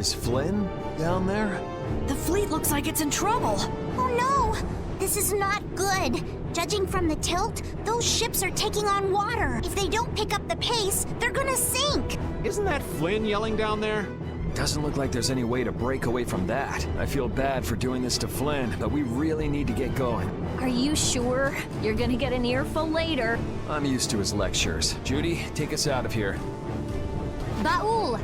Is Flynn down there? The fleet looks like it's in trouble. Oh no! This is not good. Judging from the tilt, those ships are taking on water. If they don't pick up the pace, they're gonna sink. Isn't that Flynn yelling down there? Doesn't look like there's any way to break away from that. I feel bad for doing this to Flynn, but we really need to get going. Are you sure? You're gonna get an earful later. I'm used to his lectures. Judy, take us out of here. Baul!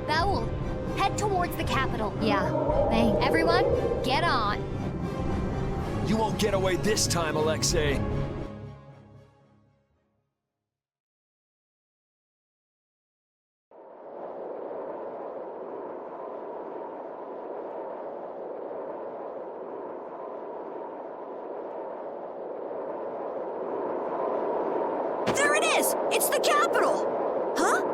Baul, head towards the capital. Yeah. Hey, everyone, get on. You won't get away this time, Alexei. There it is! It's the capital! Huh?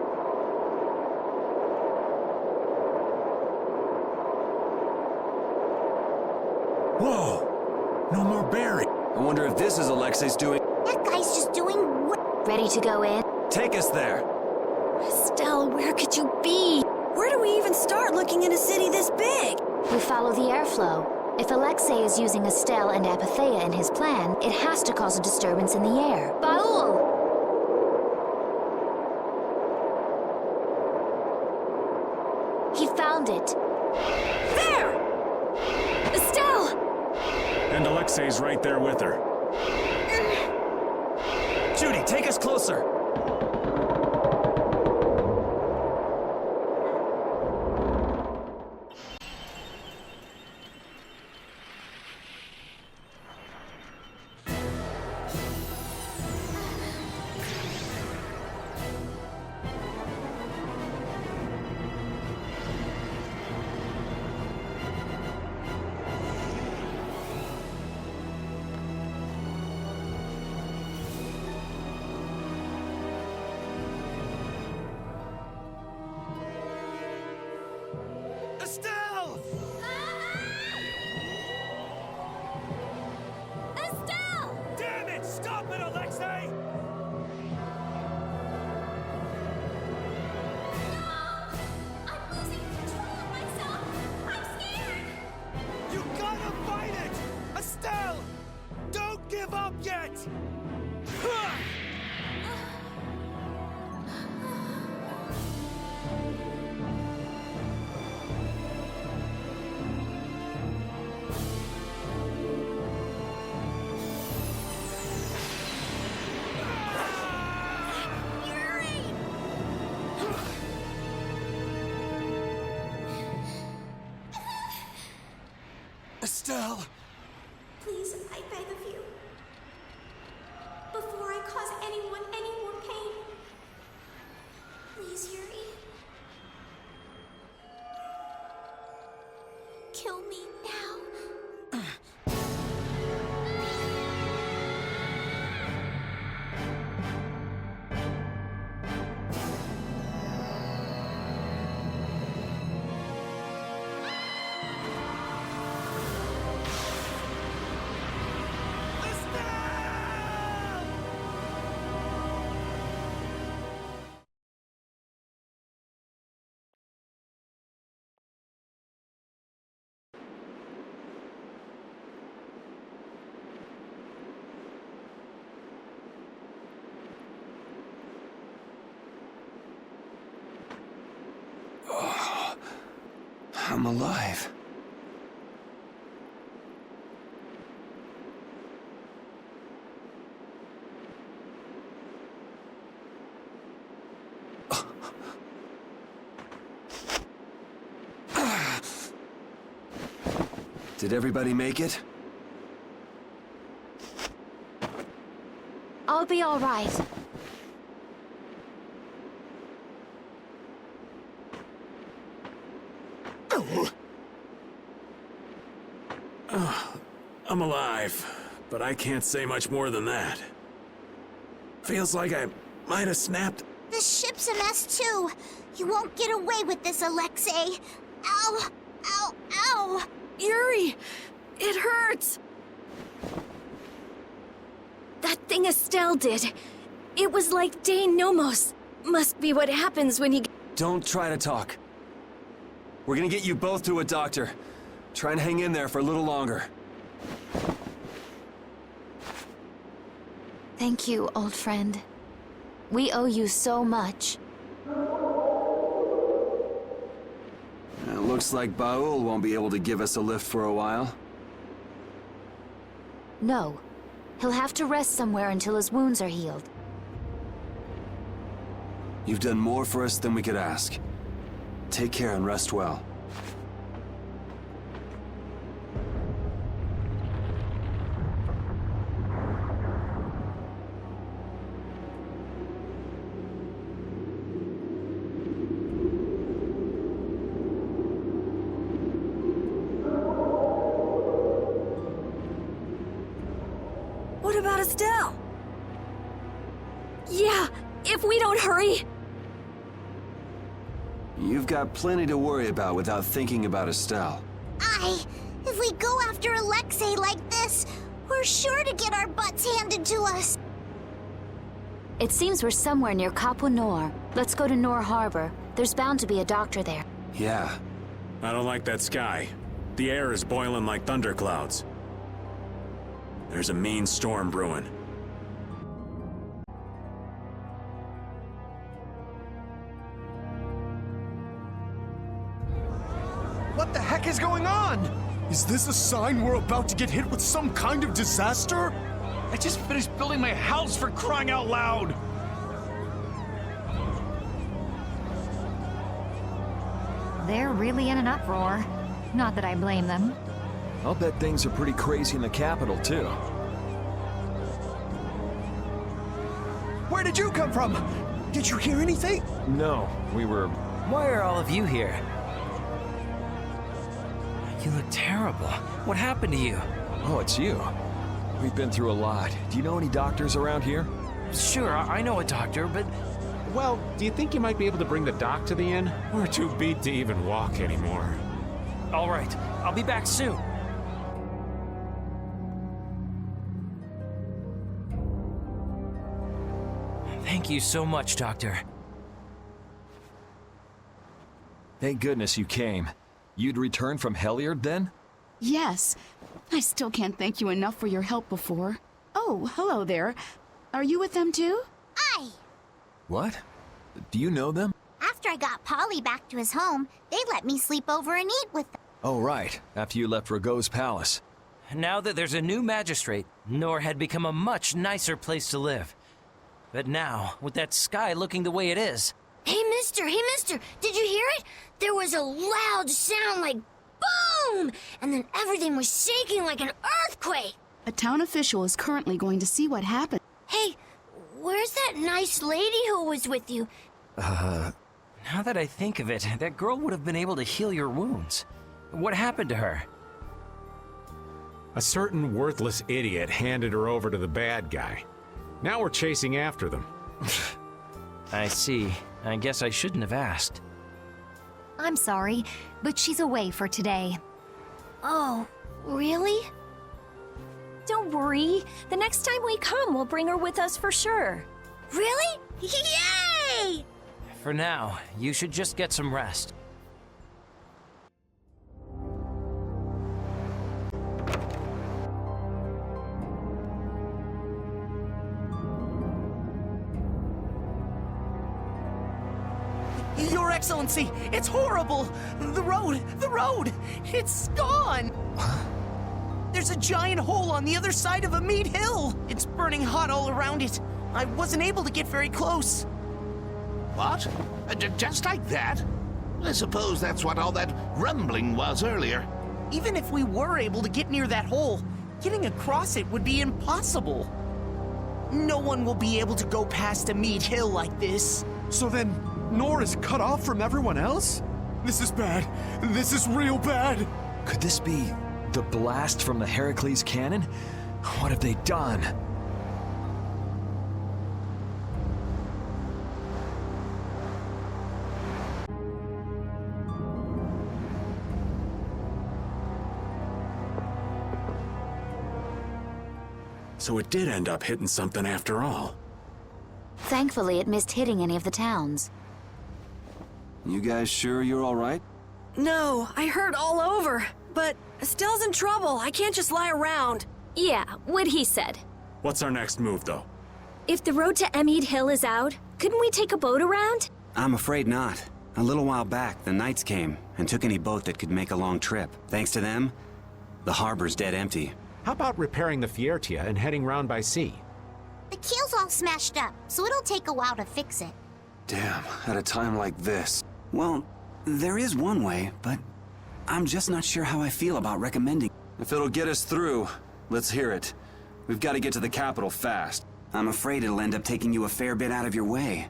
Whoa! No more Barry. I wonder if this is Alexei's doing. That guy's just doing what? Ready to go in? Take us there. Estelle, where could you be? Where do we even start looking in a city this big? We follow the airflow. If Alexei is using Estelle and Apatheia in his plan, it has to cause a disturbance in the air. Baul! He found it. There! Estelle! And Alexei's right there with her. Judy, take us closer. Estelle! Estelle! Damn it! Stop it, Alexei! I'm losing control of myself! I'm scared! You gotta fight it! Estelle! Don't give up yet! Estelle! Please, I beg of you. Before I cause anyone any more pain. Please, Yuri. Kill me now. I'm alive. Did everybody make it? I'll be all right. I'm alive, but I can't say much more than that. Feels like I might have snapped. The ship's a mess too. You won't get away with this, Alexei. Ow! Ow! Ow! Yuri! It hurts! That thing Estelle did. It was like De Nomos. Must be what happens when he... Don't try to talk. We're gonna get you both to a doctor. Try and hang in there for a little longer. Thank you, old friend. We owe you so much. It looks like Baul won't be able to give us a lift for a while. No. He'll have to rest somewhere until his wounds are healed. You've done more for us than we could ask. Take care and rest well. What about Estelle? Yeah, if we don't hurry... You've got plenty to worry about without thinking about Estelle. If we go after Alexei like this, we're sure to get our butts handed to us. It seems we're somewhere near Kapwa Nor. Let's go to Nor Harbor. There's bound to be a doctor there. Yeah. I don't like that sky. The air is boiling like thunderclouds. There's a mean storm brewing. What the heck is going on? Is this a sign we're about to get hit with some kind of disaster? I just finished building my house, for crying out loud! They're really in an uproar. Not that I blame them. I'll bet things are pretty crazy in the capital, too. Where did you come from? Did you hear anything? No, we were... Why are all of you here? You look terrible. What happened to you? Oh, it's you. We've been through a lot. Do you know any doctors around here? Sure, I know a doctor, but... Well, do you think you might be able to bring the doc to the inn? We're too beat to even walk anymore. All right, I'll be back soon. Thank you so much, Doctor. Thank goodness you came. You'd returned from Heliard, then? Yes. I still can't thank you enough for your help before. Oh, hello there. Are you with them too? Aye. What? Do you know them? After I got Polly back to his home, they let me sleep over and eat with them. Oh, right. After you left Rago's palace. Now that there's a new magistrate, Nor had become a much nicer place to live. But now, with that sky looking the way it is... Hey, mister, did you hear it? There was a loud sound like boom! And then everything was shaking like an earthquake. A town official is currently going to see what happened. Hey, where's that nice lady who was with you? Now that I think of it, that girl would have been able to heal your wounds. What happened to her? A certain worthless idiot handed her over to the bad guy. Now we're chasing after them. I see. I guess I shouldn't have asked. I'm sorry, but she's away for today. Oh, really? Don't worry. The next time we come, we'll bring her with us for sure. Really? Yay! For now, you should just get some rest. Your Excellency, it's horrible! The road, it's gone! There's a giant hole on the other side of a meat hill! It's burning hot all around it. I wasn't able to get very close. What? Just like that? I suppose that's what all that rumbling was earlier. Even if we were able to get near that hole, getting across it would be impossible. No one will be able to go past a meat hill like this. So then, Nor is cut off from everyone else? This is bad. This is real bad. Could this be the blast from the Heracles cannon? What have they done? So it did end up hitting something after all. Thankfully, it missed hitting any of the towns. You guys sure you're all right? No, I hurt all over. But Estelle's in trouble. I can't just lie around. Yeah, what he said. What's our next move, though? If the road to Emmead Hill is out, couldn't we take a boat around? I'm afraid not. A little while back, the Knights came and took any boat that could make a long trip. Thanks to them, the harbor's dead empty. How about repairing the Fiertia and heading round by sea? The keel's all smashed up, so it'll take a while to fix it. Damn, at a time like this. Well, there is one way, but I'm just not sure how I feel about recommending. If it'll get us through, let's hear it. We've got to get to the capital fast. I'm afraid it'll end up taking you a fair bit out of your way.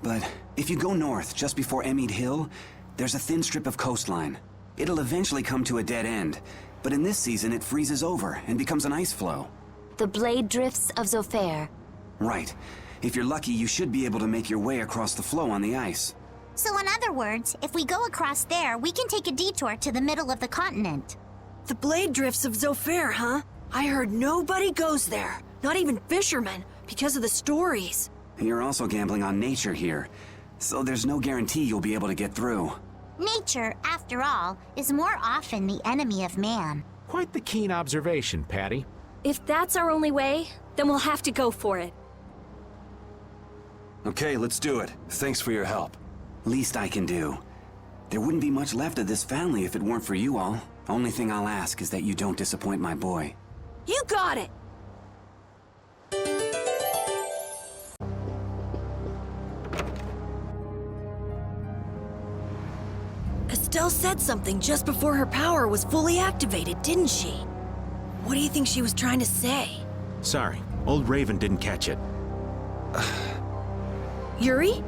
But if you go north just before Emmead Hill, there's a thin strip of coastline. It'll eventually come to a dead end, but in this season it freezes over and becomes an ice flow. The Blade Drifts of Zaphias. Right. If you're lucky, you should be able to make your way across the flow on the ice. So in other words, if we go across there, we can take a detour to the middle of the continent. The Blade Drifts of Zaphias, huh? I heard nobody goes there. Not even fishermen, because of the stories. You're also gambling on nature here, so there's no guarantee you'll be able to get through. Nature, after all, is more often the enemy of man. Quite the keen observation, Patty. If that's our only way, then we'll have to go for it. Okay, let's do it. Thanks for your help. Least I can do. There wouldn't be much left of this family if it weren't for you all. Only thing I'll ask is that you don't disappoint my boy. You got it! Estelle said something just before her power was fully activated, didn't she? What do you think she was trying to say? Sorry, old Raven didn't catch it. Yuri?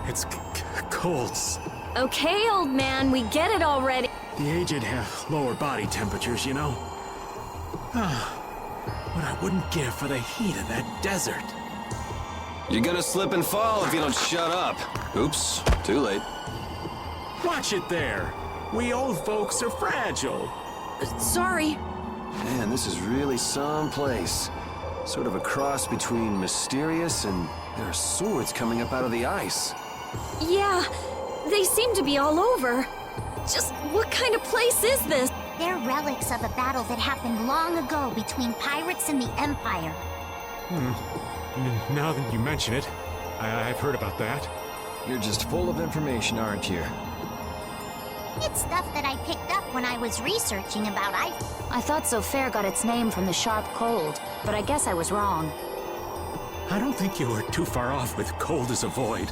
It's cold. Okay, old man, we get it already. The aged have lower body temperatures, you know. What I wouldn't give for the heat of that desert. You're gonna slip and fall if you don't shut up. Oops, too late. Watch it there. We old folks are fragile. Sorry. Man, this is really some place. Sort of a cross between mysterious and there are swords coming up out of the ice. Yeah, they seem to be all over. Just what kind of place is this? They're relics of a battle that happened long ago between pirates and the Empire. Now that you mention it, I've heard about that. You're just full of information, aren't you? It's stuff that I picked up when I was researching about ice. I thought Zaphias got its name from the sharp cold, but I guess I was wrong. I don't think you were too far off with cold as a void.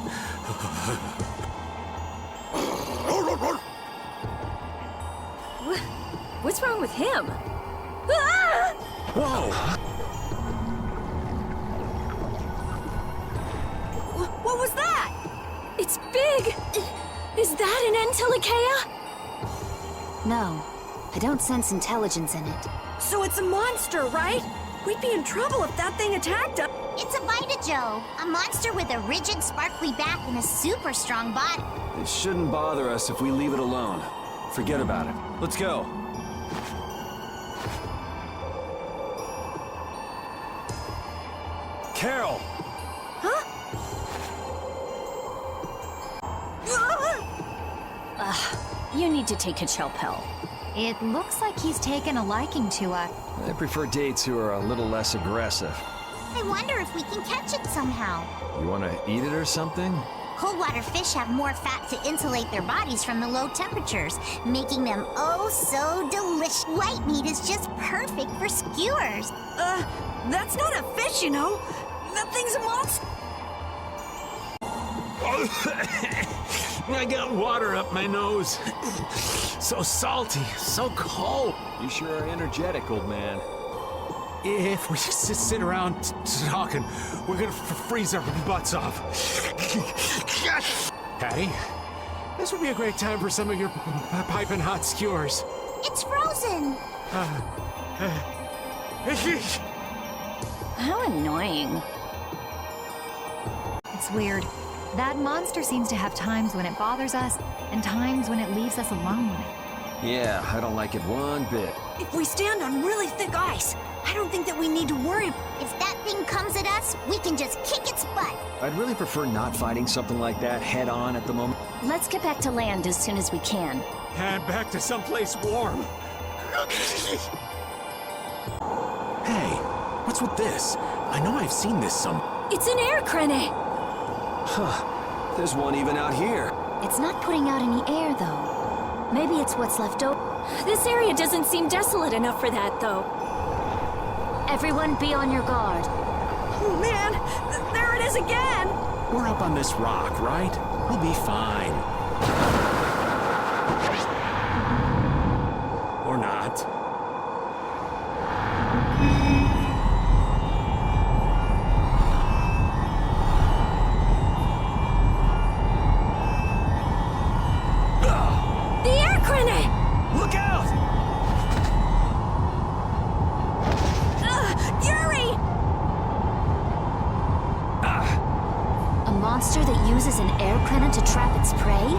What's wrong with him? Ah! Whoa! What was that? It's big! Is that an Entelecea? No, I don't sense intelligence in it. So it's a monster, right? We'd be in trouble if that thing attacked us. It's a Vitajo, a monster with a rigid, sparkly back and a super strong body. It shouldn't bother us if we leave it alone. Forget about it. Let's go. Carol! Huh? You need to take a chill pill. It looks like he's taken a liking to us. I prefer dates who are a little less aggressive. I wonder if we can catch it somehow. You want to eat it or something? Cold water fish have more fat to insulate their bodies from the low temperatures, making them oh so delicious. White meat is just perfect for skewers. That's not a fish, you know. That thing's a monster. I got water up my nose. So salty, so cold. You sure are energetic, old man. If we just sit around talking, we're gonna freeze our butts off. Patty, this would be a great time for some of your piping hot skewers. It's frozen. How annoying. It's weird. That monster seems to have times when it bothers us and times when it leaves us alone with it. Yeah, I don't like it one bit. If we stand on really thick ice, I don't think that we need to worry. If that thing comes at us, we can just kick its butt. I'd really prefer not fighting something like that head on at the moment. Let's get back to land as soon as we can. And back to someplace warm. Hey, what's with this? I know I've seen this some... It's an air crane! Huh. There's one even out here. It's not putting out any air, though. Maybe it's what's left over. This area doesn't seem desolate enough for that, though. Everyone be on your guard. Oh, man! There it is again! We're up on this rock, right? We'll be fine. Or not. Look out! Yuri! A monster that uses an air cannon to trap its prey?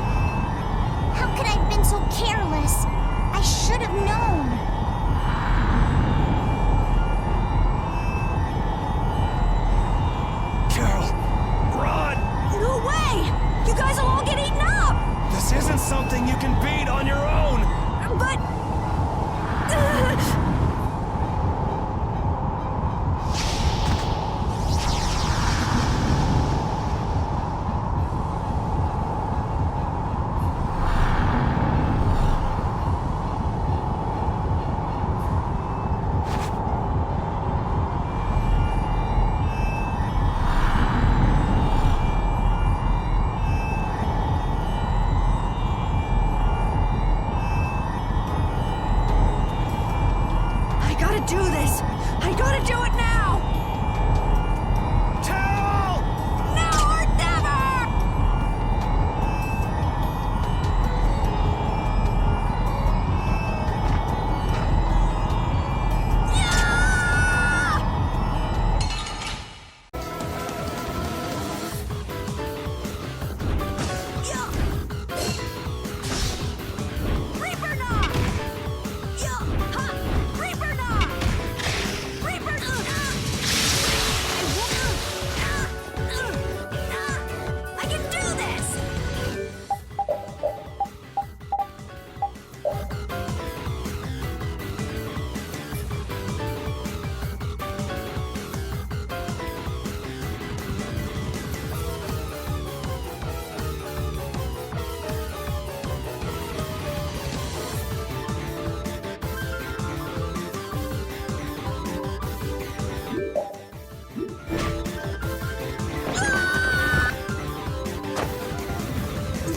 How could I have been so careless? I should have known. Carol, run! No way! You guys will all get eaten up! This isn't something you can beat on your own! But... do this! I gotta do it now! Carol! Now or never!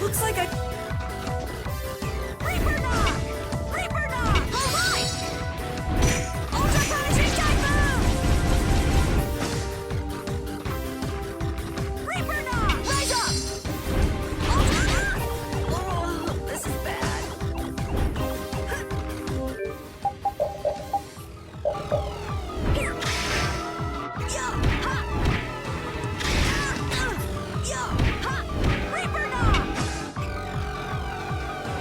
Looks like a... Reaper Knock! Reaper Knock! All right! Ultra Punishing Typhoon! Reaper Knock! Rise up! Ultra Knock! Oh, this is bad. Here! Yo! Ha! Yo! Ha! Reaper Knock!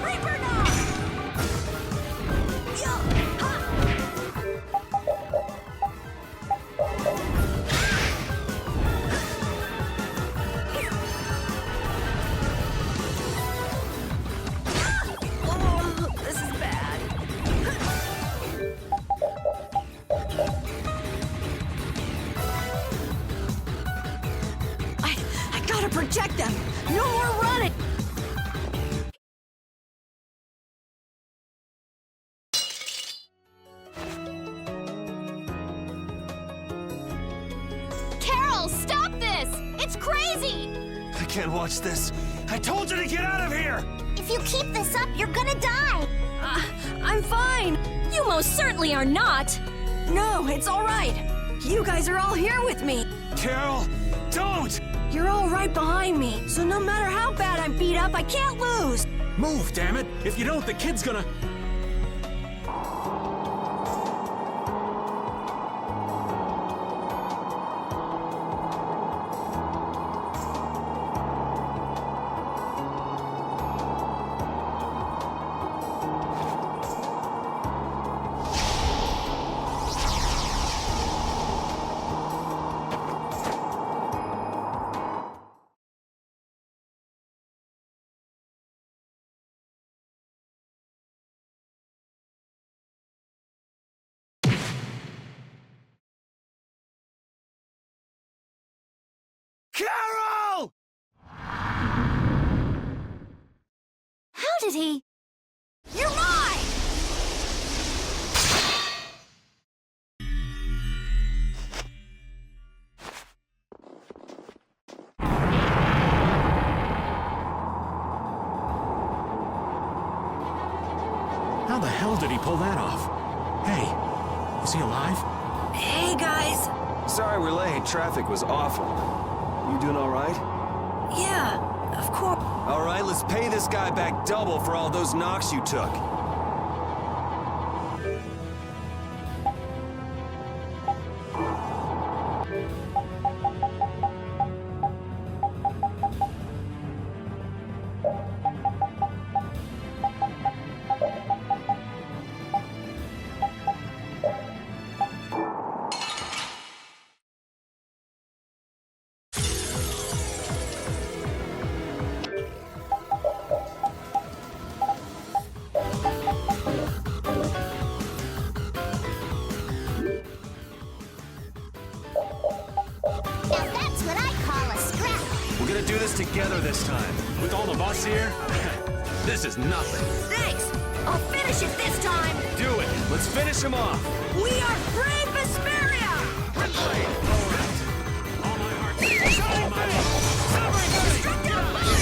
Reaper Knock! Yo! Ha! Here! Oh, this is bad. I gotta protect them! No more running! Carol, stop this! It's crazy! I can't watch this. I told you to get out of here! If you keep this up, you're gonna die. You most certainly are not! No, it's all right. You guys are all here with me. Carol, don't! You're all right behind me, so no matter how bad I'm beat up, I can't lose. Move, damn it! If you don't, the kid's gonna... Carol! How did he... You're mine! How the hell did he pull that off? Hey, is he alive? Hey, guys. Sorry we're late. Traffic was awful. You doing all right? Yeah, of course. All right, let's pay this guy back double for all those knocks you took. We're gonna do this together this time. With all of us here? This is nothing. Thanks. I'll finish it this time. Do it. Let's finish him off. We are free Vesperia! All my heart. All my love. Destructive fire!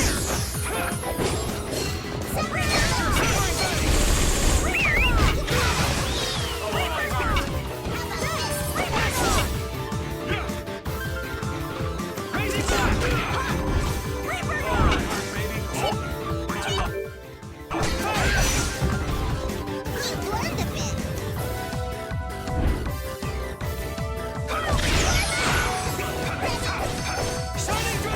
Shining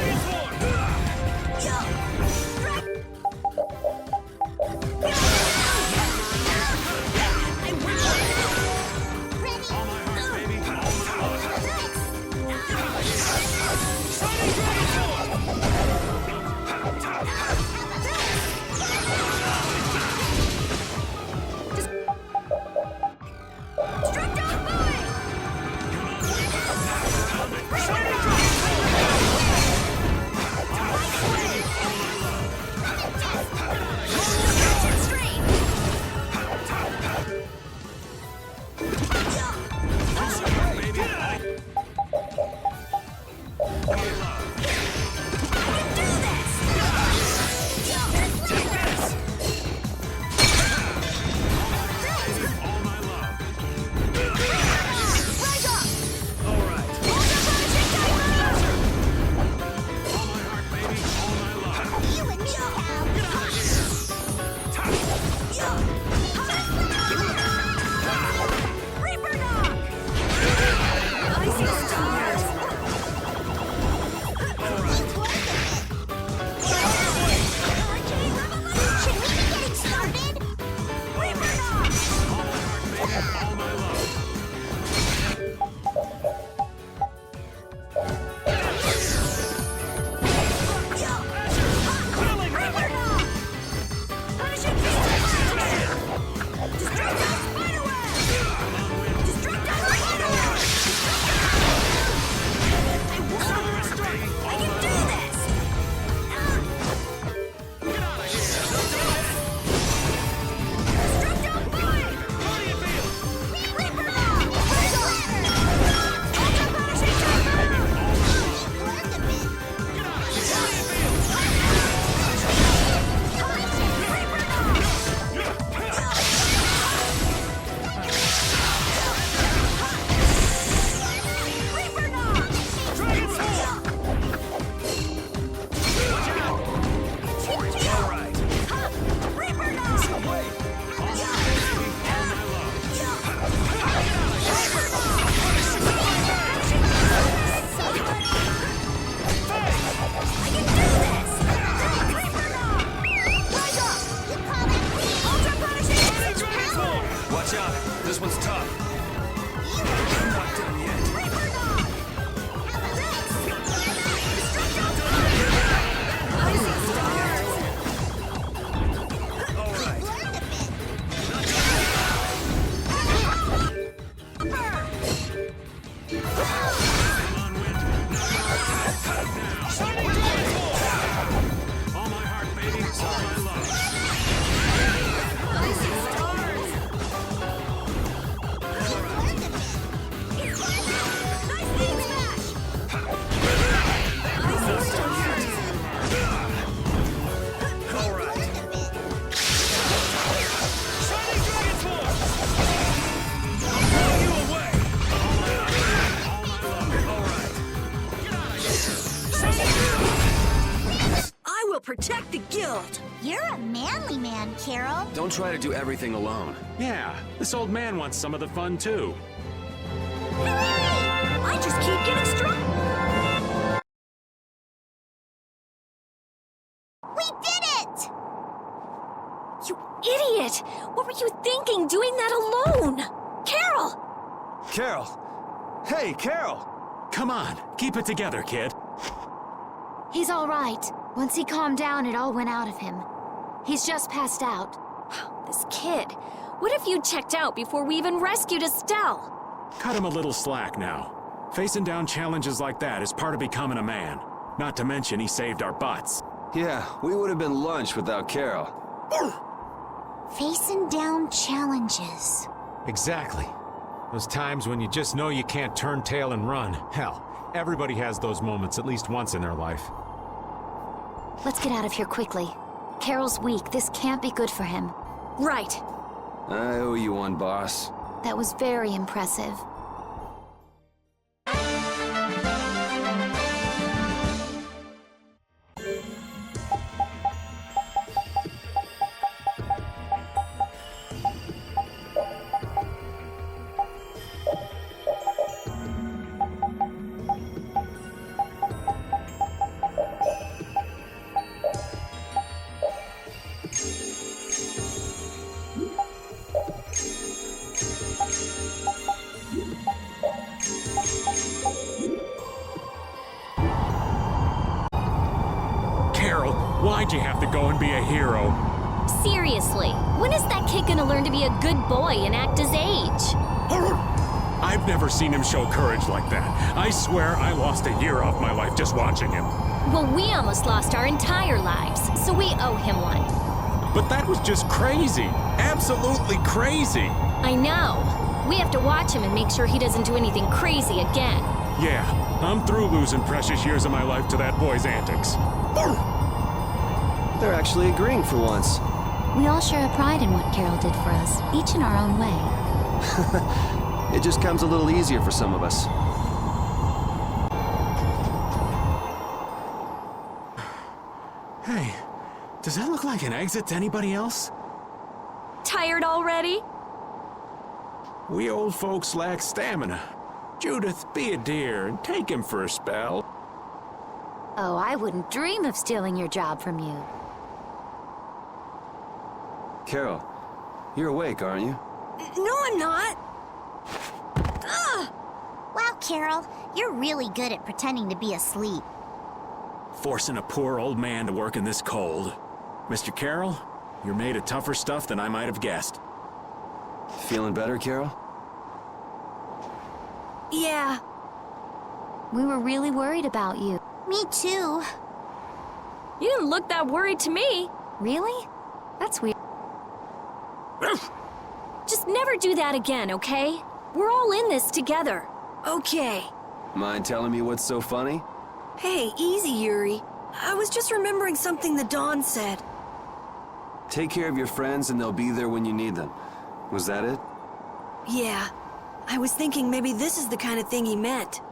This one's tough. I'm not done yet. Protect the guild. You're a manly man, Carol. Don't try to do everything alone. Yeah, this old man wants some of the fun too. I just keep getting strong. We did it! You idiot! What were you thinking doing that alone? Carol! Carol! Hey, Carol! Come on, keep it together, kid. He's all right. Once he calmed down, it all went out of him. He's just passed out. This kid. What if you checked out before we even rescued Estelle? Cut him a little slack now. Facing down challenges like that is part of becoming a man. Not to mention he saved our butts. Yeah, we would have been lunch without Carol. Facing down challenges. Exactly. Those times when you just know you can't turn tail and run. Hell, everybody has those moments at least once in their life. Let's get out of here quickly. Carol's weak. This can't be good for him. Right. I owe you one, boss. That was very impressive. Why'd you have to go and be a hero? Seriously, when is that kid gonna learn to be a good boy and act his age? I've never seen him show courage like that. I swear I lost a year off my life just watching him. Well, we almost lost our entire lives, so we owe him one. But that was just crazy. Absolutely crazy. I know. We have to watch him and make sure he doesn't do anything crazy again. Yeah, I'm through losing precious years of my life to that boy's antics. They're actually agreeing for once. We all share a pride in what Carol did for us, each in our own way. It just comes a little easier for some of us. Hey, does that look like an exit to anybody else? Tired already? We old folks lack stamina. Judith, be a dear and take him for a spell. Oh, I wouldn't dream of stealing your job from you. Carol, you're awake, aren't you? No, I'm not. Wow, Carol, you're really good at pretending to be asleep. Forcing a poor old man to work in this cold. Mr. Carroll, you're made of tougher stuff than I might have guessed. Feeling better, Carol? Yeah. We were really worried about you. Me too. You didn't look that worried to me. Really? That's weird. Just never do that again, okay? We're all in this together. Okay. Mind telling me what's so funny? Hey, easy, Yuri. I was just remembering something the Dawn said. Take care of your friends and they'll be there when you need them. Was that it? Yeah. I was thinking maybe this is the kind of thing he meant.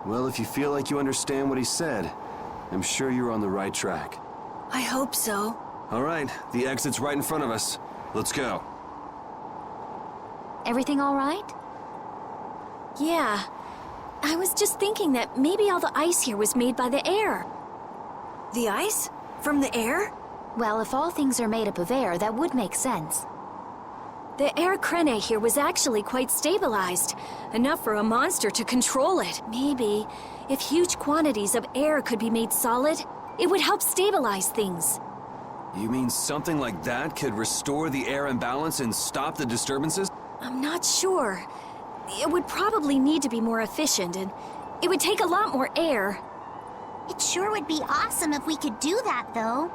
Well, if you feel like you understand what he said, I'm sure you're on the right track. I hope so. All right, the exit's right in front of us. Let's go. Everything all right? Yeah. I was just thinking that maybe all the ice here was made by the air. The ice? From the air? Well, if all things are made up of air, that would make sense. The air crene here was actually quite stabilized, enough for a monster to control it. Maybe, if huge quantities of air could be made solid, it would help stabilize things. You mean something like that could restore the air imbalance and stop the disturbances? I'm not sure. It would probably need to be more efficient, and it would take a lot more air. It sure would be awesome if we could do that, though.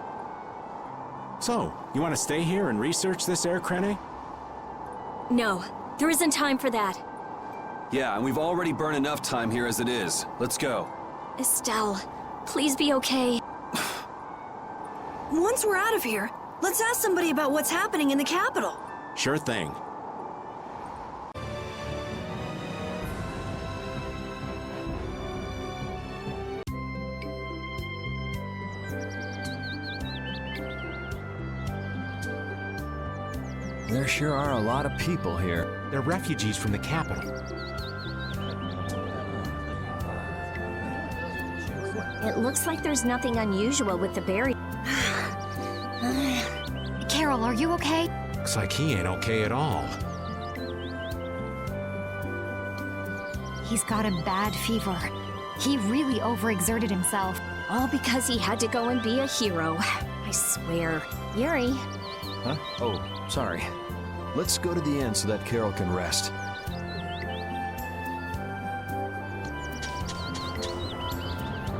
So, you want to stay here and research this air crane? No, there isn't time for that. Yeah, and we've already burned enough time here as it is. Let's go. Estelle, please be okay. Once we're out of here, let's ask somebody about what's happening in the capital. Sure thing. There sure are a lot of people here. They're refugees from the capital. It looks like there's nothing unusual with the berry. Carol, are you okay? Looks like he ain't okay at all. He's got a bad fever. He really overexerted himself. All because he had to go and be a hero. I swear. Yuri. Huh? Oh, sorry. Let's go to the inn so that Carol can rest.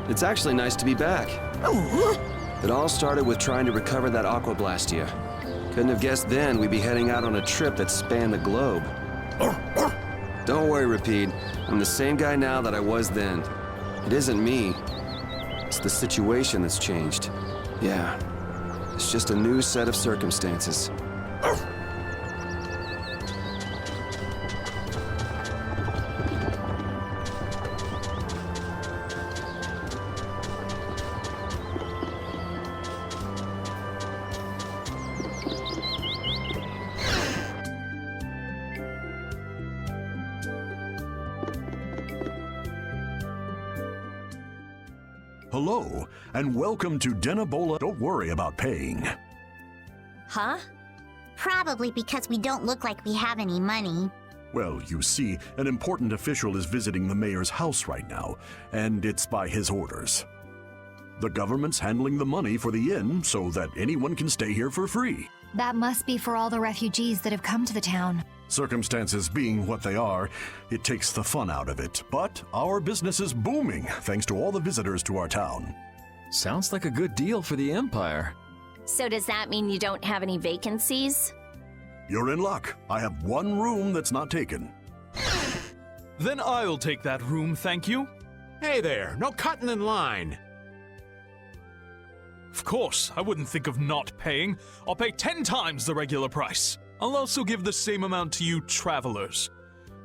It's actually nice to be back. It all started with trying to recover that Aquablastia. Couldn't have guessed then we'd be heading out on a trip that spanned the globe. Don't worry, Rapide. I'm the same guy now that I was then. It isn't me. It's the situation that's changed. Yeah. It's just a new set of circumstances. Hello, and welcome to Denabola. Don't worry about paying. Huh? Probably because we don't look like we have any money. Well, you see, an important official is visiting the mayor's house right now, and it's by his orders. The government's handling the money for the inn so that anyone can stay here for free. That must be for all the refugees that have come to the town. Circumstances being what they are, it takes the fun out of it. But our business is booming thanks to all the visitors to our town. Sounds like a good deal for the Empire. So does that mean you don't have any vacancies? You're in luck. I have one room that's not taken. Then I'll take that room, thank you. Hey there, no cutting in line. Of course, I wouldn't think of not paying. I'll pay 10 times the regular price. I'll also give the same amount to you travelers.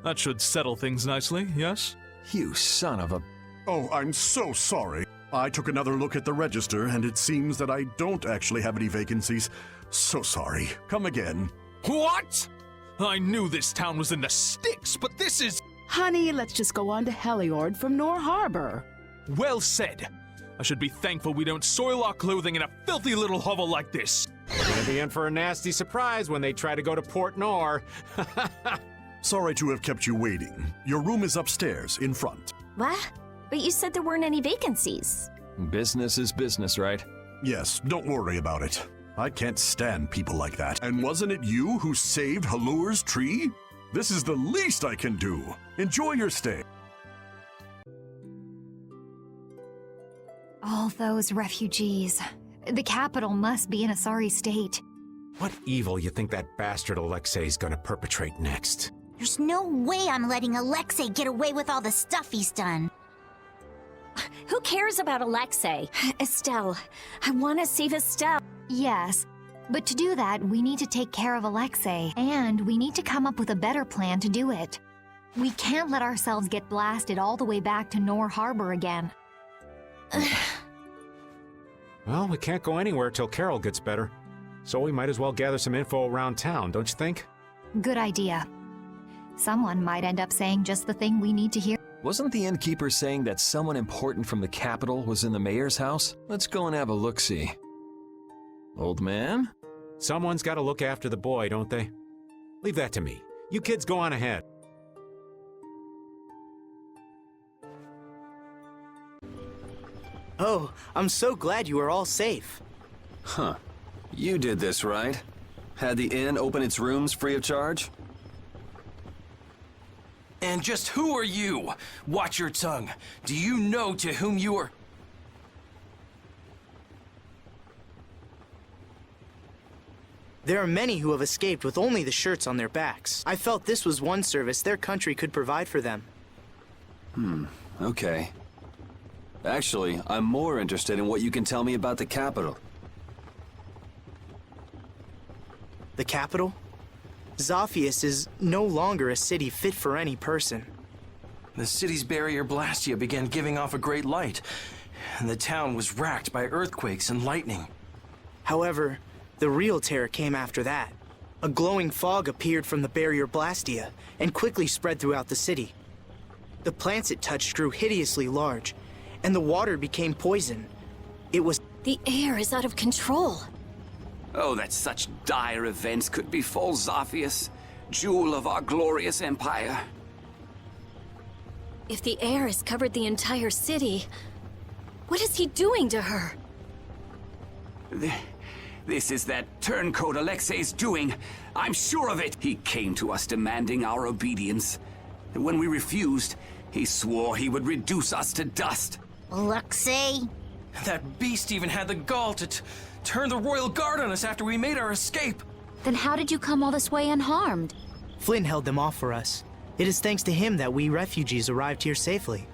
That should settle things nicely, yes? You son of a... Oh, I'm so sorry. I took another look at the register, and it seems that I don't actually have any vacancies. So sorry. Come again. What? I knew this town was in the sticks, but this is... Honey, let's just go on to Heliord from Nor Harbor. Well said. I should be thankful we don't soil our clothing in a filthy little hovel like this. We're gonna be in for a nasty surprise when they try to go to Port Nor. Sorry to have kept you waiting. Your room is upstairs, in front. What? But you said there weren't any vacancies. Business is business, right? Yes, don't worry about it. I can't stand people like that. And wasn't it you who saved Halur's tree? This is the least I can do. Enjoy your stay. All those refugees. The capital must be in a sorry state. What evil you think that bastard Alexei's gonna perpetrate next? There's no way I'm letting Alexei get away with all the stuff he's done. Who cares about Alexei? Estelle. I want to save Estelle. Yes, but to do that, we need to take care of Alexei, and we need to come up with a better plan to do it. We can't let ourselves get blasted all the way back to Nor Harbor again. Well, we can't go anywhere till Carol gets better. So we might as well gather some info around town, don't you think? Good idea. Someone might end up saying just the thing we need to hear. Wasn't the innkeeper saying that someone important from the capital was in the mayor's house? Let's go and have a look-see. Old man? Someone's got to look after the boy, don't they? Leave that to me. You kids go on ahead. Oh, I'm so glad you are all safe. Huh. You did this, right? Had the inn open its rooms free of charge? And just who are you? Watch your tongue. Do you know to whom you are... There are many who have escaped with only the shirts on their backs. I felt this was one service their country could provide for them. Okay. Actually, I'm more interested in what you can tell me about the capital. The capital? Zaphias is no longer a city fit for any person. The city's barrier Blastia began giving off a great light, and the town was racked by earthquakes and lightning. However, the real terror came after that. A glowing fog appeared from the barrier Blastia and quickly spread throughout the city. The plants it touched grew hideously large, and the water became poison. It was... The air is out of control. Oh, that such dire events could befall Zaphias, jewel of our glorious empire. If the air has covered the entire city, what is he doing to her? This is that turncoat Alexei's doing. I'm sure of it. He came to us demanding our obedience. And when we refused, he swore he would reduce us to dust. Alexei? That beast even had the gall to turn the royal guard on us after we made our escape. Then how did you come all this way unharmed? Flynn held them off for us. It is thanks to him that we refugees arrived here safely.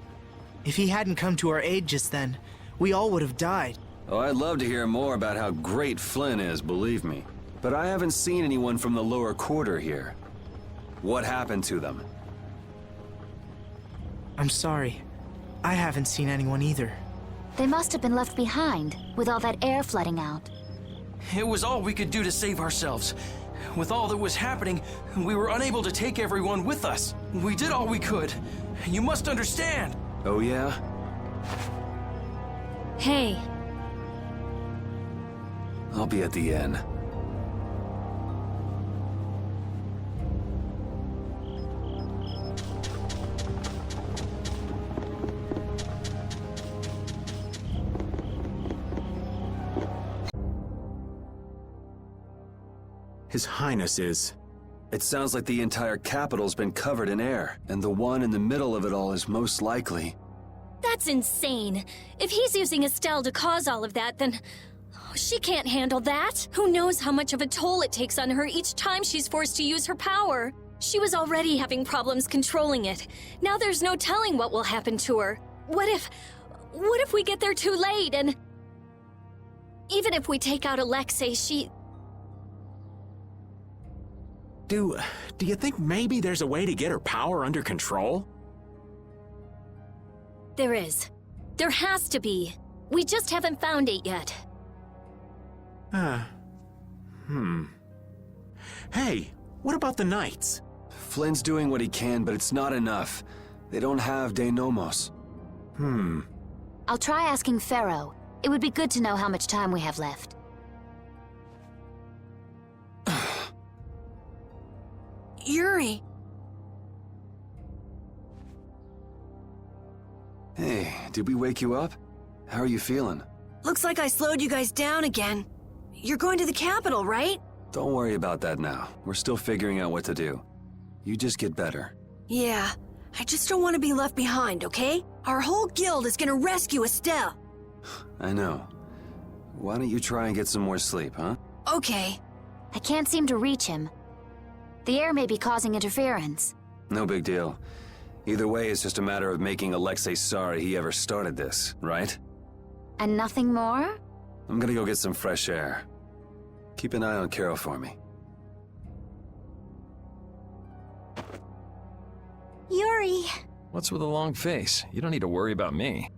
If he hadn't come to our aid just then, we all would have died. Oh, I'd love to hear more about how great Flynn is, believe me. But I haven't seen anyone from the lower quarter here. What happened to them? I'm sorry. I haven't seen anyone either. They must have been left behind, with all that air flooding out. It was all we could do to save ourselves. With all that was happening, we were unable to take everyone with us. We did all we could. You must understand. Oh, yeah? Hey. I'll be at the inn. His Highness is... It sounds like the entire capital's been covered in air, and the one in the middle of it all is most likely. That's insane. If he's using Estelle to cause all of that, then... she can't handle that. Who knows how much of a toll it takes on her each time she's forced to use her power. She was already having problems controlling it. Now there's no telling what will happen to her. What if we get there too late and... Even if we take out Alexei, she... Do you think maybe there's a way to get her power under control? There is. There has to be. We just haven't found it yet. Hey, what about the Knights? Flynn's doing what he can, but it's not enough. They don't have De Nomos. I'll try asking Pharaoh. It would be good to know how much time we have left. Yuri! Hey, did we wake you up? How are you feeling? Looks like I slowed you guys down again. You're going to the capital, right? Don't worry about that now. We're still figuring out what to do. You just get better. Yeah, I just don't want to be left behind, okay? Our whole guild is gonna rescue Estelle. I know. Why don't you try and get some more sleep, huh? Okay. I can't seem to reach him. The air may be causing interference. No big deal. Either way, it's just a matter of making Alexei sorry he ever started this, right? And nothing more? I'm gonna go get some fresh air. Keep an eye on Carol for me. Yuri. What's with a long face? You don't need to worry about me.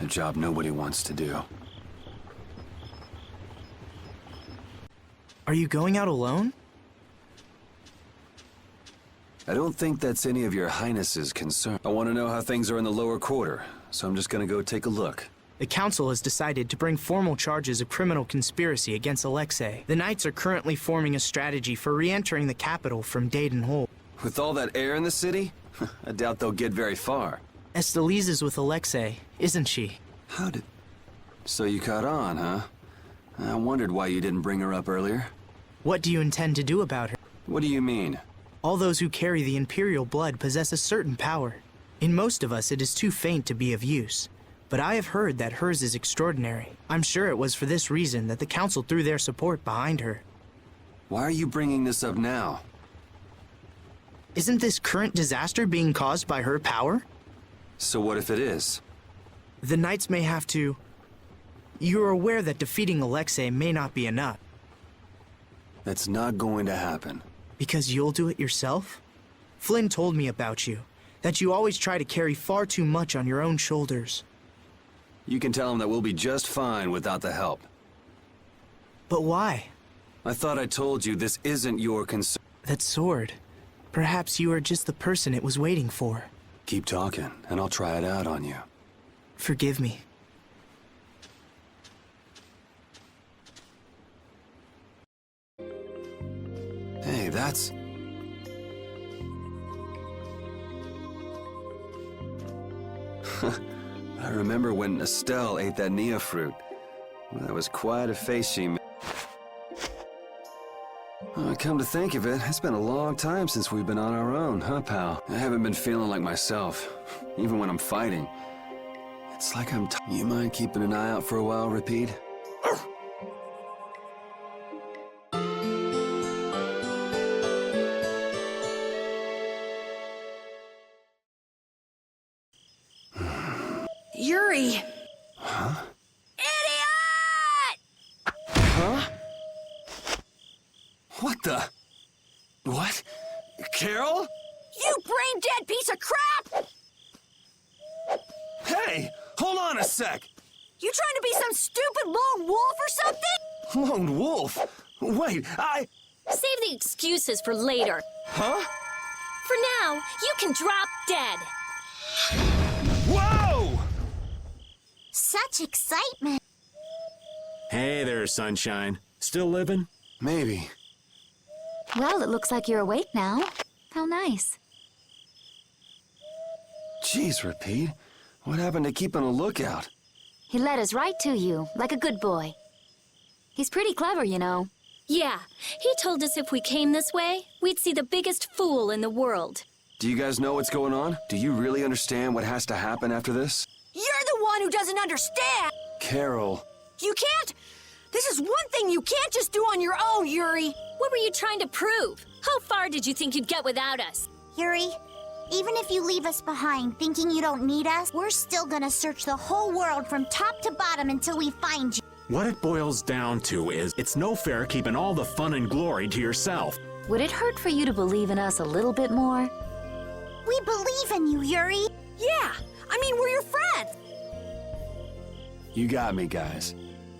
A job nobody wants to do. Are you going out alone? I don't think that's any of your Highness's concern. I want to know how things are in the lower quarter, so I'm just gonna go take a look. The Council has decided to bring formal charges of criminal conspiracy against Alexei. The Knights are currently forming a strategy for re-entering the capital from Dayton Hole. With all that air in the city? I doubt they'll get very far. Estelise is with Alexei, isn't she? How did... So you caught on, huh? I wondered why you didn't bring her up earlier. What do you intend to do about her? What do you mean? All those who carry the Imperial blood possess a certain power. In most of us, it is too faint to be of use. But I have heard that hers is extraordinary. I'm sure it was for this reason that the Council threw their support behind her. Why are you bringing this up now? Isn't this current disaster being caused by her power? So what if it is? The Knights may have to... You're aware that defeating Alexei may not be enough. That's not going to happen. Because you'll do it yourself? Flynn told me about you, that you always try to carry far too much on your own shoulders. You can tell him that we'll be just fine without the help. But why? I thought I told you this isn't your concern. That sword. Perhaps you are just the person it was waiting for. Keep talking, and I'll try it out on you. Forgive me. Hey, that's... I remember when Estelle ate that Nia fruit. Well, that was quite a face she made. Come to think of it, it's been a long time since we've been on our own, huh, pal? I haven't been feeling like myself, even when I'm fighting. It's like I'm You mind keeping an eye out for a while, Repeat? Yuri! Huh? Idiot! Huh? What the? What? Carol? You brain-dead piece of crap! Hey! Hold on a sec! You trying to be some stupid lone wolf or something? Lone wolf? Wait, Save the excuses for later. Huh? For now, you can drop dead. Whoa! Such excitement. Hey there, Sunshine. Still living? Maybe. Well, it looks like you're awake now. How nice. Jeez, Repeat. What happened to keeping a lookout? He led us right to you, like a good boy. He's pretty clever, you know. Yeah, he told us if we came this way, we'd see the biggest fool in the world. Do you guys know what's going on? Do you really understand what has to happen after this? You're the one who doesn't understand! Carol. You can't... This is one thing you can't just do on your own, Yuri! What were you trying to prove? How far did you think you'd get without us? Yuri, even if you leave us behind thinking you don't need us, we're still gonna search the whole world from top to bottom until we find you. What it boils down to is, it's no fair keeping all the fun and glory to yourself. Would it hurt for you to believe in us a little bit more? We believe in you, Yuri. Yeah, I mean, we're your friends. You got me, guys.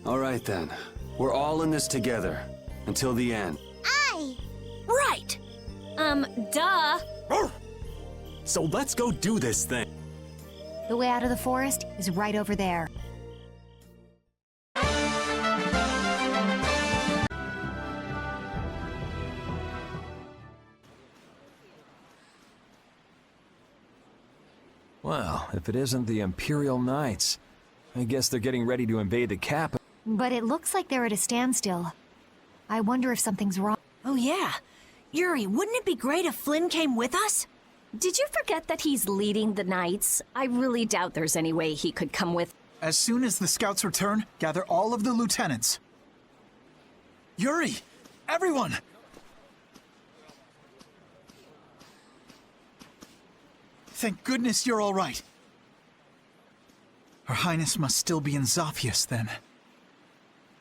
All right, then. We're all in this together. Until the end. Aye. Right. Duh. So let's go do this thing. The way out of the forest is right over there. Well, if it isn't the Imperial Knights, I guess they're getting ready to invade the capital. But it looks like they're at a standstill. I wonder if something's wrong. Oh, yeah. Yuri, wouldn't it be great if Flynn came with us? Did you forget that he's leading the Knights? I really doubt there's any way he could come with. As soon as the scouts return, gather all of the lieutenants. Yuri! Everyone! Thank goodness you're all right. Her Highness must still be in Zaphias, then.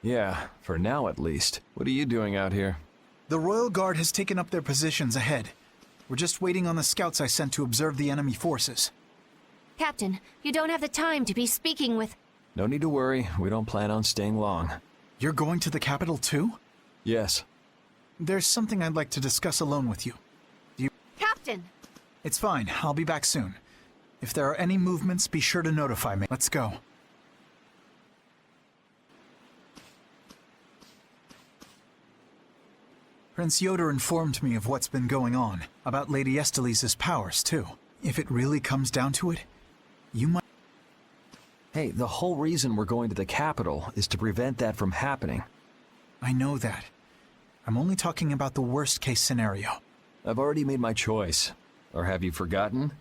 Yeah, for now at least. What are you doing out here? The Royal Guard has taken up their positions ahead. We're just waiting on the scouts I sent to observe the enemy forces. Captain, you don't have the time to be speaking with... No need to worry. We don't plan on staying long. You're going to the capital too? Yes. There's something I'd like to discuss alone with you. Captain! Captain! It's fine. I'll be back soon. If there are any movements, be sure to notify me. Let's go. Prince Yoder informed me of what's been going on, about Lady Estelise's powers, too. If it really comes down to it, you might... Hey, the whole reason we're going to the capital is to prevent that from happening. I know that. I'm only talking about the worst-case scenario. I've already made my choice. Or have you forgotten?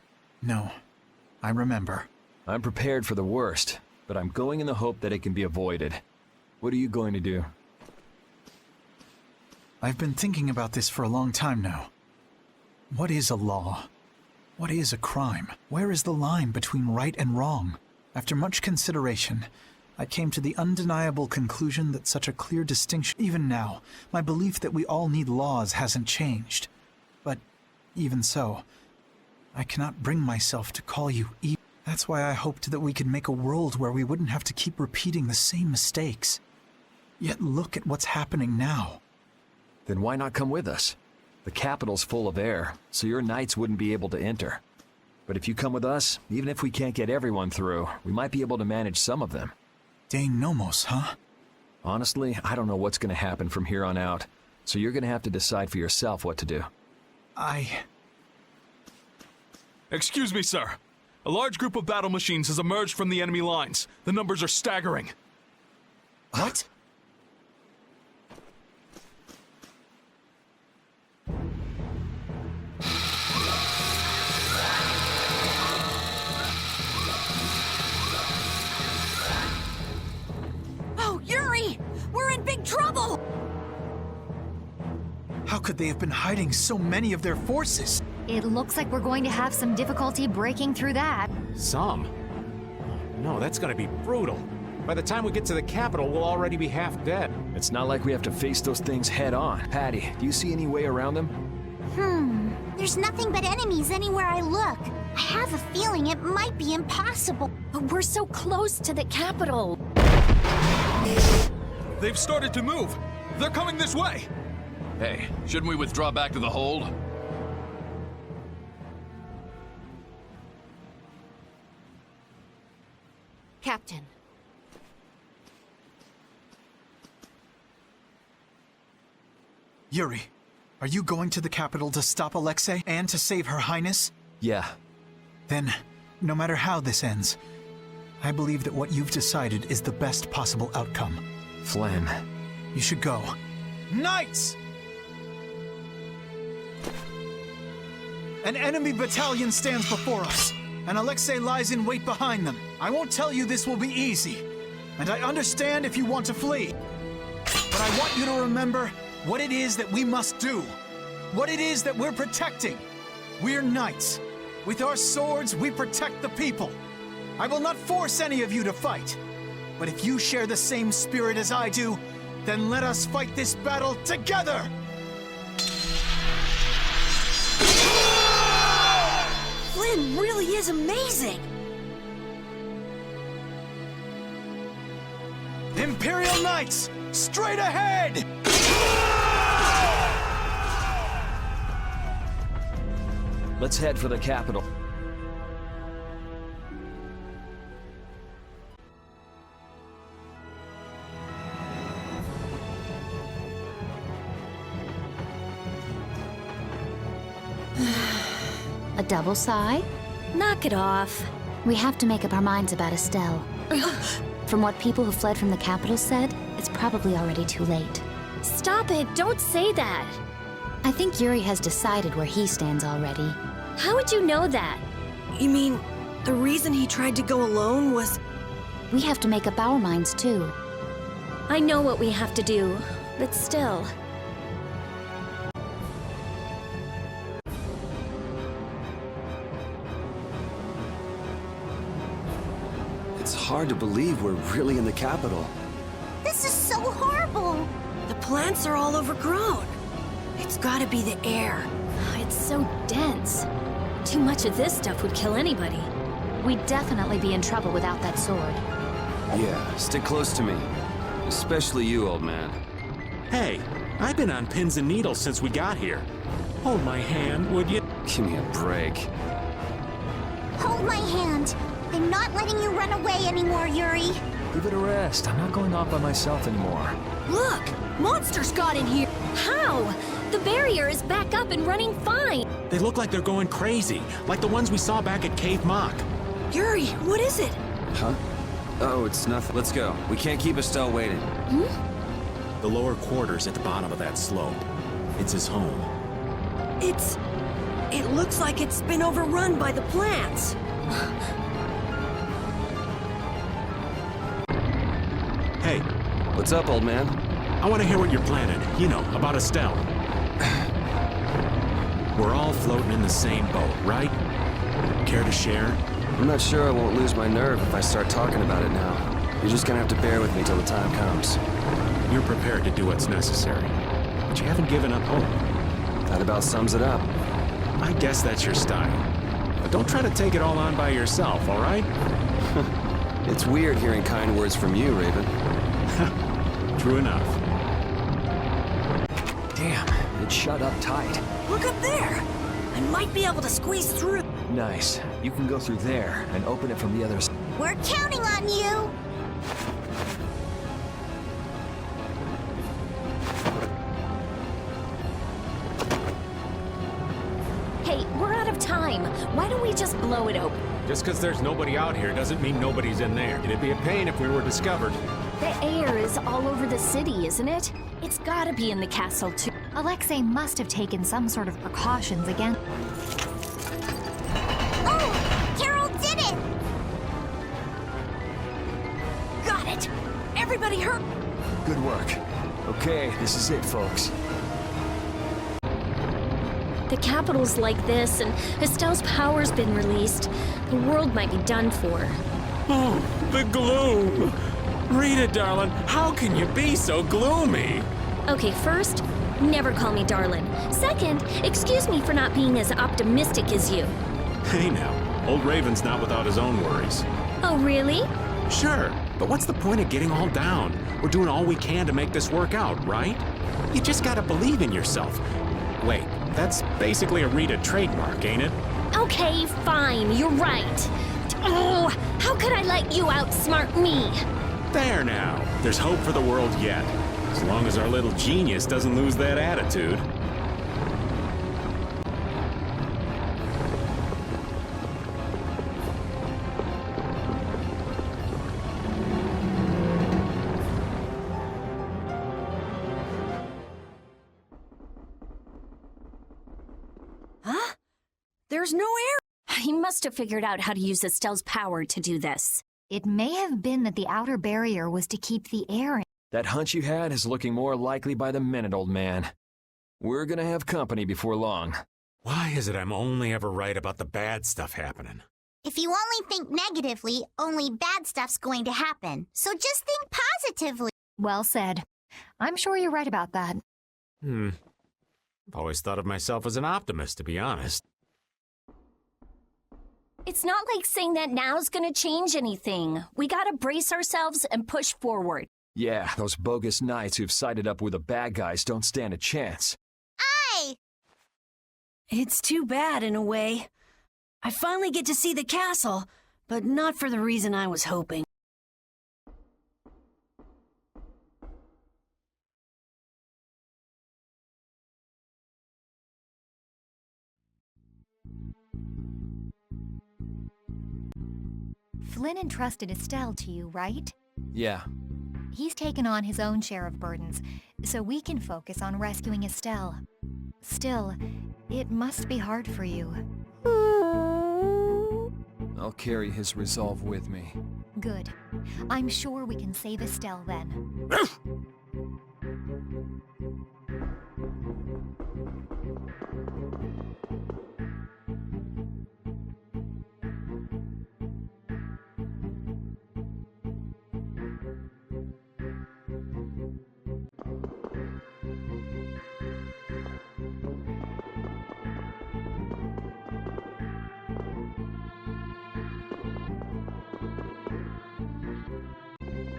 No. I remember. I'm prepared for the worst, but I'm going in the hope that it can be avoided. What are you going to do? I've been thinking about this for a long time now. What is a law? What is a crime? Where is the line between right and wrong? After much consideration, I came to the undeniable conclusion that such a clear distinction... Even now, my belief that we all need laws hasn't changed. But even so, I cannot bring myself to call you evil. That's why I hoped that we could make a world where we wouldn't have to keep repeating the same mistakes. Yet look at what's happening now. Then why not come with us? The capital's full of air, so your knights wouldn't be able to enter. But if you come with us, even if we can't get everyone through, we might be able to manage some of them. Dane Nomos, huh? Honestly, I don't know what's going to happen from here on out, so you're going to have to decide for yourself what to do. Excuse me, sir. A large group of battle machines has emerged from the enemy lines. The numbers are staggering. What? Oh, Yuri! We're in big trouble! How could they have been hiding so many of their forces? It looks like we're going to have some difficulty breaking through that. Some? No, that's gonna be brutal. By the time we get to the capital, we'll already be half dead. It's not like we have to face those things head on. Patty, do you see any way around them? There's nothing but enemies anywhere I look. I have a feeling it might be impossible. But we're so close to the capital. They've started to move. They're coming this way. Hey, shouldn't we withdraw back to the hold? Captain. Yuri, are you going to the capital to stop Alexei and to save Her Highness? Yeah. Then, no matter how this ends, I believe that what you've decided is the best possible outcome. Flynn. You should go. Knights! An enemy battalion stands before us, and Alexei lies in wait behind them. I won't tell you this will be easy, and I understand if you want to flee. But I want you to remember what it is that we must do. What it is that we're protecting. We're knights. With our swords, we protect the people. I will not force any of you to fight. But if you share the same spirit as I do, then let us fight this battle together! Flynn really is amazing! Imperial Knights, straight ahead! Let's head for the capital. A double sigh? Knock it off. We have to make up our minds about Estelle. From what people who fled from the capital said, it's probably already too late. Stop it, don't say that. I think Yuri has decided where he stands already. How would you know that? You mean, the reason he tried to go alone was... We have to make up our minds too. I know what we have to do, but still... It's hard to believe we're really in the capital. This is so horrible. The plants are all overgrown. It's gotta be the air. It's so dense. Too much of this stuff would kill anybody. We'd definitely be in trouble without that sword. Yeah, stick close to me. Especially you, old man. Hey, I've been on pins and needles since we got here. Hold my hand, would you? Give me a break. Hold my hand. I'm not letting you run away anymore, Yuri. Give it a rest. I'm not going off by myself anymore. Look! Monsters got in here! How? The barrier is back up and running fine! They look like they're going crazy, like the ones we saw back at Cave Mock. Yuri, what is it? Huh? Oh, it's nothing. Let's go. We can't keep Estelle waiting. The lower quarters at the bottom of that slope. It's his home. It looks like it's been overrun by the plants. Hey. What's up, old man? I want to hear what you're planning. You know, about Estelle. We're all floating in the same boat, right? Care to share? I'm not sure I won't lose my nerve if I start talking about it now. You're just gonna have to bear with me till the time comes. You're prepared to do what's necessary, but you haven't given up hope. That about sums it up. I guess that's your style. But don't try to take it all on by yourself, all right? It's weird hearing kind words from you, Raven. True enough. Damn, it shut up tight. Look up there! I might be able to squeeze through. Nice. You can go through there and open it from the other side. We're counting on you! Hey, we're out of time. Why don't we just blow it open? Just because there's nobody out here doesn't mean nobody's in there. It'd be a pain if we were discovered. The air is all over the city, isn't it? It's gotta be in the castle, too. Alexei must have taken some sort of precautions again. Oh! Carol did it! Got it! Everybody hurt! Good work. Okay, this is it, folks. The capital's like this, and Estelle's power's been released. The world might be done for. Oh, the gloom! Rita, darling, how can you be so gloomy? Okay, first, never call me darling. Second, excuse me for not being as optimistic as you. Hey now, old Raven's not without his own worries. Oh, really? Sure, but what's the point of getting all down? We're doing all we can to make this work out, right? You just gotta believe in yourself. Wait, that's basically a Rita trademark, ain't it? Okay, fine, you're right. Oh, how could I let you outsmart me? There now. There's hope for the world yet. As long as our little genius doesn't lose that attitude. Huh? There's no air. He must have figured out how to use Estelle's power to do this. It may have been that the outer barrier was to keep the air in. That hunch you had is looking more likely by the minute, old man. We're gonna have company before long. Why is it I'm only ever right about the bad stuff happening? If you only think negatively, only bad stuff's going to happen. So just think positively. Well said. I'm sure you're right about that. I've always thought of myself as an optimist, to be honest. It's not like saying that now's gonna change anything. We gotta brace ourselves and push forward. Yeah, those bogus knights who've sided up with the bad guys don't stand a chance. Aye! It's too bad, in a way. I finally get to see the castle, but not for the reason I was hoping. Flynn entrusted Estelle to you, right? Yeah. He's taken on his own share of burdens, so we can focus on rescuing Estelle. Still, it must be hard for you. I'll carry his resolve with me. Good. I'm sure we can save Estelle then.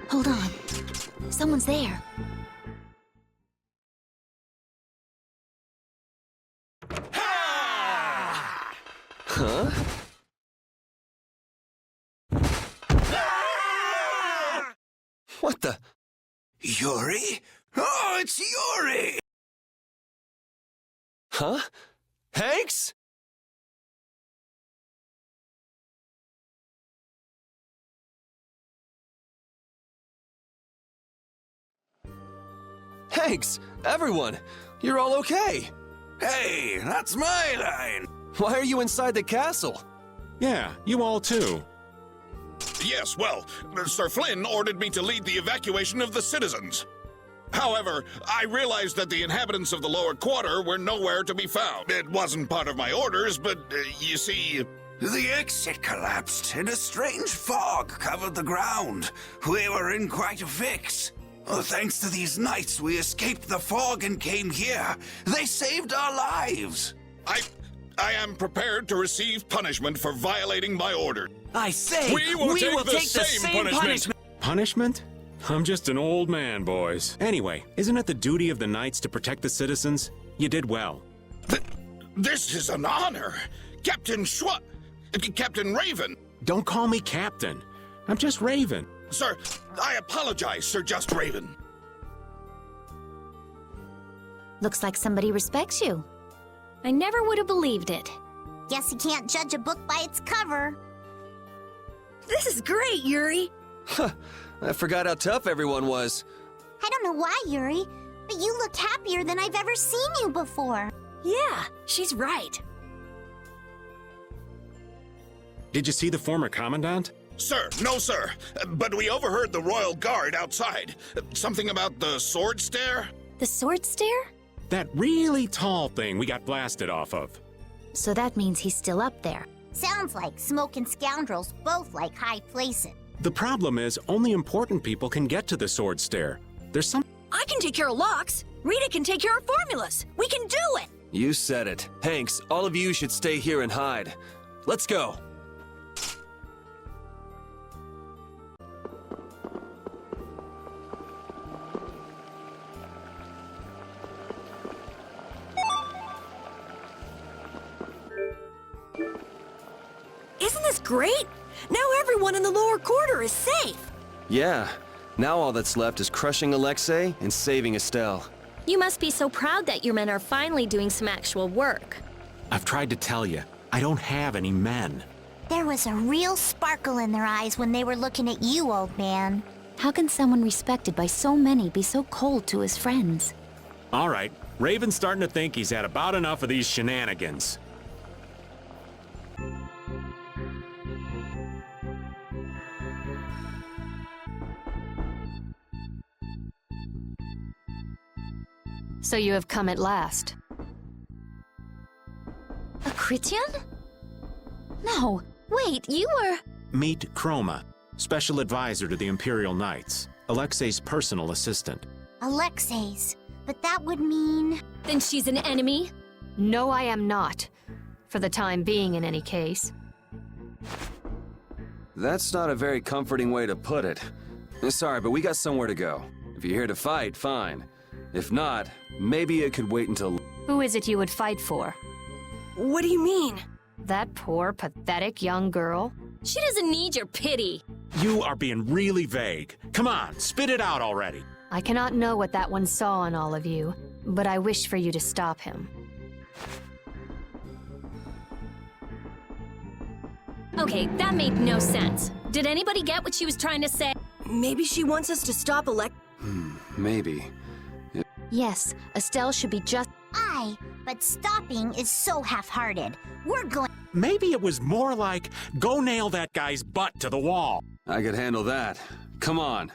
Hold on. Someone's there. Huh? What the? Yuri? Oh, it's Yuri! Huh? Hanks? Hanks! Everyone! You're all okay! Hey, that's my line! Why are you inside the castle? Yeah, you all too. Yes, well, Sir Flynn ordered me to lead the evacuation of the citizens. However, I realized that the inhabitants of the lower quarter were nowhere to be found. It wasn't part of my orders, but you see... The exit collapsed, and a strange fog covered the ground. We were in quite a fix. Thanks to these knights, we escaped the fog and came here. They saved our lives. I am prepared to receive punishment for violating my order. I say, we will take the same punishment. Punishment? I'm just an old man, boys. Anyway, isn't it the duty of the knights to protect the citizens? You did well. This is an honor. Captain Captain Raven. Don't call me Captain. I'm just Raven. Sir, I apologize, Sir Just Raven. Looks like somebody respects you. I never would have believed it. Guess you can't judge a book by its cover. This is great, Yuri. Huh. I forgot how tough everyone was. I don't know why, Yuri, but you looked happier than I've ever seen you before. Yeah, she's right. Did you see the former commandant? Sir, no sir, but we overheard the royal guard outside. Something about the sword stair? The sword stair? That really tall thing we got blasted off of. So that means he's still up there. Sounds like Smoke and Scoundrels both like high places. The problem is, only important people can get to the sword stair. There's some... I can take care of locks. Rita can take care of formulas. We can do it. You said it. Hanks, all of you should stay here and hide. Let's go. Isn't this great? Now everyone in the lower quarter is safe. Yeah. Now all that's left is crushing Alexei and saving Estelle. You must be so proud that your men are finally doing some actual work. I've tried to tell you, I don't have any men. There was a real sparkle in their eyes when they were looking at you, old man. How can someone respected by so many be so cold to his friends? All right, Raven's starting to think he's had about enough of these shenanigans. So you have come at last. A Christian? No, wait, you were... Meet Chroma, special advisor to the Imperial Knights, Alexei's personal assistant. Alexei's, but that would mean... Then she's an enemy? No, I am not. For the time being, in any case. That's not a very comforting way to put it. Sorry, but we got somewhere to go. If you're here to fight, fine. If not, maybe it could wait until... Who is it you would fight for? What do you mean? That poor, pathetic young girl? She doesn't need your pity. You are being really vague. Come on, spit it out already. I cannot know what that one saw in all of you, but I wish for you to stop him. Okay, that made no sense. Did anybody get what she was trying to say? Maybe she wants us to stop Maybe. Yes, Estelle should be just... Aye, but stopping is so half-hearted. We're going... Maybe it was more like, go nail that guy's butt to the wall. I could handle that. Come on.